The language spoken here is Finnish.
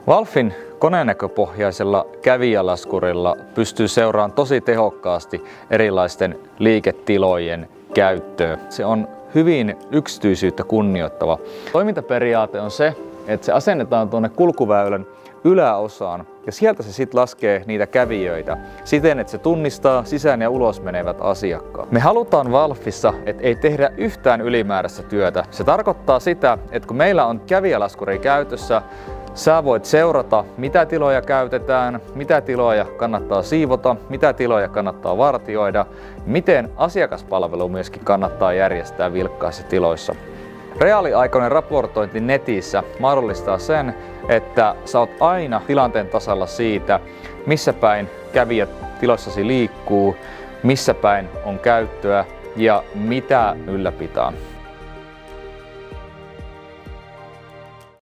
Valfin konenäköpohjaisella kävijälaskurilla pystyy seuraamaan tosi tehokkaasti erilaisten liiketilojen käyttöä. Se on hyvin yksityisyyttä kunnioittava. Toimintaperiaate on se, että se asennetaan tuonne kulkuväylän yläosaan ja sieltä se sitten laskee niitä kävijöitä siten, että se tunnistaa sisään ja ulos menevät asiakkaat. Me halutaan Valfissa, että ei tehdä yhtään ylimääräistä työtä. Se tarkoittaa sitä, että kun meillä on kävijälaskuri käytössä, sä voit seurata, mitä tiloja käytetään, mitä tiloja kannattaa siivota, mitä tiloja kannattaa vartioida, miten asiakaspalvelu myöskin kannattaa järjestää vilkkaissa tiloissa. Reaaliaikainen raportointi netissä mahdollistaa sen, että sä oot aina tilanteen tasalla siitä, missä päin kävijät tiloissasi liikkuu, missä päin on käyttöä ja mitä ylläpitää.